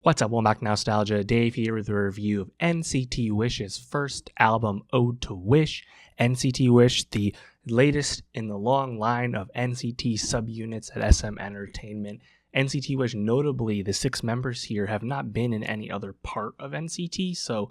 What's up, welcome back to Nowstalgia. Dave here with a review of NCT Wish's first album, Ode to Wish. NCT Wish, the latest in the long line of NCT subunits at SM Entertainment. NCT Wish, notably, the 6 members here have not been in any other part of NCT, so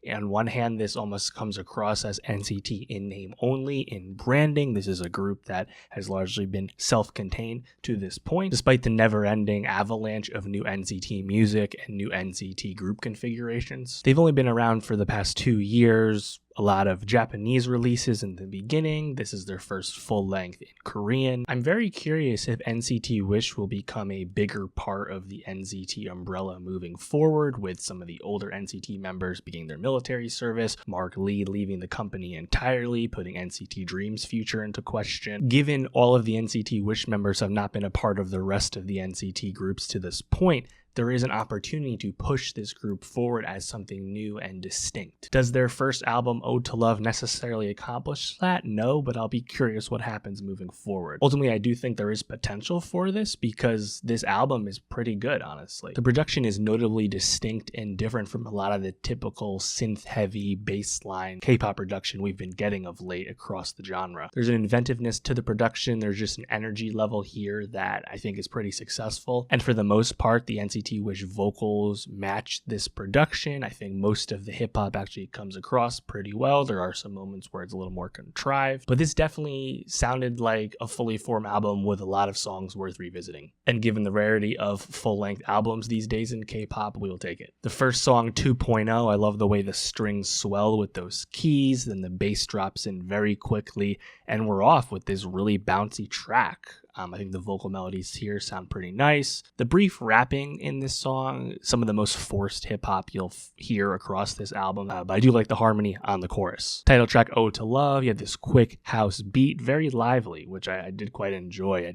on one hand, this almost comes across as NCT in name only. In branding, this is a group that has largely been self-contained to this point, despite the never-ending avalanche of new NCT music and new NCT group configurations. They've only been around for the past 2 years. A lot of Japanese releases in the beginning. This is their first full length in Korean. I'm very curious if NCT Wish will become a bigger part of the NCT umbrella moving forward, with some of the older NCT members beginning their military service, Mark Lee leaving the company entirely, putting NCT Dream's future into question. Given all of the NCT Wish members have not been a part of the rest of the NCT groups to this point, there is an opportunity to push this group forward as something new and distinct. Does their first album, Ode to Love, necessarily accomplish that? No, but I'll be curious what happens moving forward. Ultimately, I do think there is potential for this because this album is pretty good, honestly. The production is notably distinct and different from a lot of the typical synth-heavy bassline K-pop production we've been getting of late across the genre. There's an inventiveness to the production. There's just an energy level here that I think is pretty successful. And for the most part, the NCT Wish vocals match this production. I think most of the hip hop actually comes across pretty well. There are some moments where it's a little more contrived, but this definitely sounded like a fully formed album with a lot of songs worth revisiting. And given the rarity of full-length albums these days in K-pop, we will take it. The first song, 2.0, I love the way the strings swell with those keys, then the bass drops in very quickly, and we're off with this really bouncy track. I think the vocal melodies here sound pretty nice. The brief rapping in this song, some of the most forced hip-hop you'll hear across this album, but I do like the harmony on the chorus. Title track, Ode to Love, you have this quick house beat, very lively, which I did quite enjoy.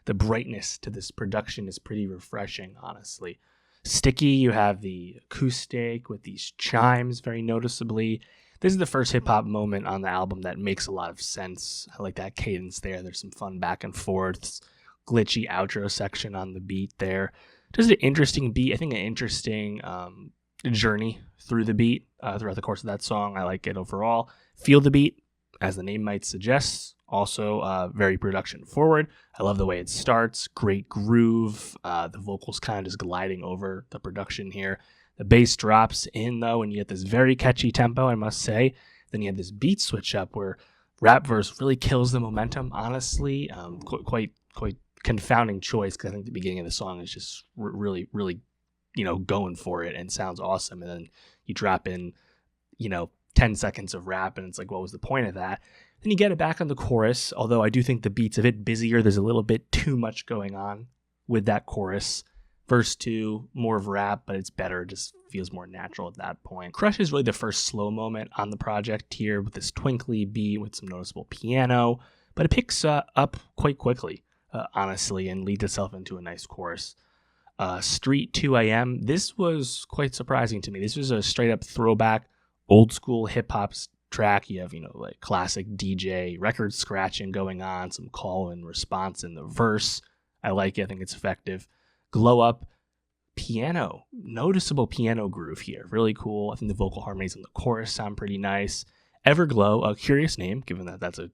The brightness to this production is pretty refreshing, honestly. Sticky, you have the acoustic with these chimes very noticeably. This is the first hip-hop moment on the album that makes a lot of sense. I like that cadence there. There's some fun back and forths. Glitchy outro section on the beat there. Just an interesting beat. I think an interesting journey through the beat throughout the course of that song. I like it overall. Feel the beat, as the name might suggest. Also very production forward. I love the way it starts. Great groove. The vocals kind of just gliding over the production here. The bass drops in, though, and you get this very catchy tempo, I must say. Then you have this beat switch up where rap verse really kills the momentum, honestly. Quite confounding choice, because I think the beginning of the song is just really, going for it and sounds awesome. And then you drop in, 10 seconds of rap, and it's like, what was the point of that? Then you get it back on the chorus, although I do think the beat's a bit busier. There's a little bit too much going on with that chorus. Verse 2, more of rap, but it's better. It just feels more natural at that point. Crush is really the first slow moment on the project here with this twinkly beat with some noticeable piano, but it picks up quite quickly, honestly, and leads itself into a nice chorus. Street 2 AM, this was quite surprising to me. This was a straight up throwback, old school hip hop track. You have, like classic DJ record scratching going on, some call and response in the verse. I like it. I think it's effective. Glow Up, piano, noticeable piano groove here. Really cool. I think the vocal harmonies in the chorus sound pretty nice. Everglow, a curious name, given that that's a,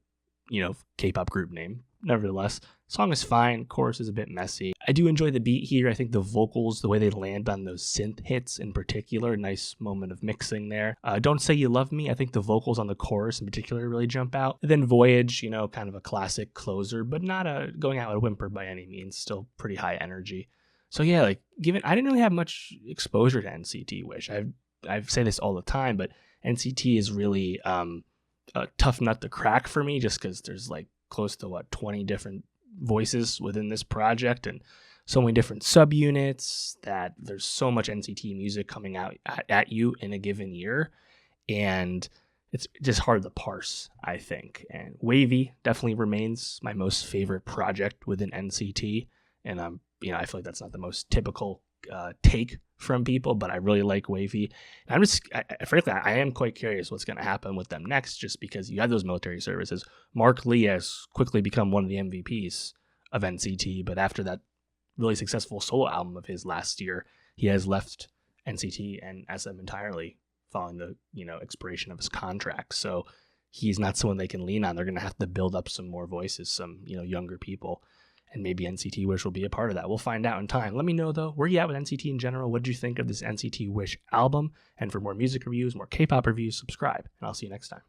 K-pop group name. Nevertheless, song is fine. Chorus is a bit messy. I do enjoy the beat here. I think the vocals, the way they land on those synth hits in particular, nice moment of mixing there. Don't Say You Love Me. I think the vocals on the chorus in particular really jump out. And then Voyage, kind of a classic closer, but not going out with a whimper by any means. Still pretty high energy. So yeah, I didn't really have much exposure to NCT Wish. I say this all the time, but NCT is really a tough nut to crack for me, just because there's like close to 20 different voices within this project and so many different subunits that there's so much NCT music coming out at you in a given year, and it's just hard to parse, I think. And Wavy definitely remains my most favorite project within NCT, and I feel like that's not the most typical take from people, but I really like Wavy. And frankly, I am quite curious what's going to happen with them next, just because you have those military services. Mark Lee has quickly become one of the MVPs of NCT, but after that really successful solo album of his last year, he has left NCT and SM entirely following the expiration of his contract. So he's not someone they can lean on. They're going to have to build up some more voices, some younger people, and maybe NCT Wish will be a part of that. We'll find out in time. Let me know though, where you at with NCT in general? What did you think of this NCT Wish album? And for more music reviews, more K-pop reviews, subscribe, and I'll see you next time.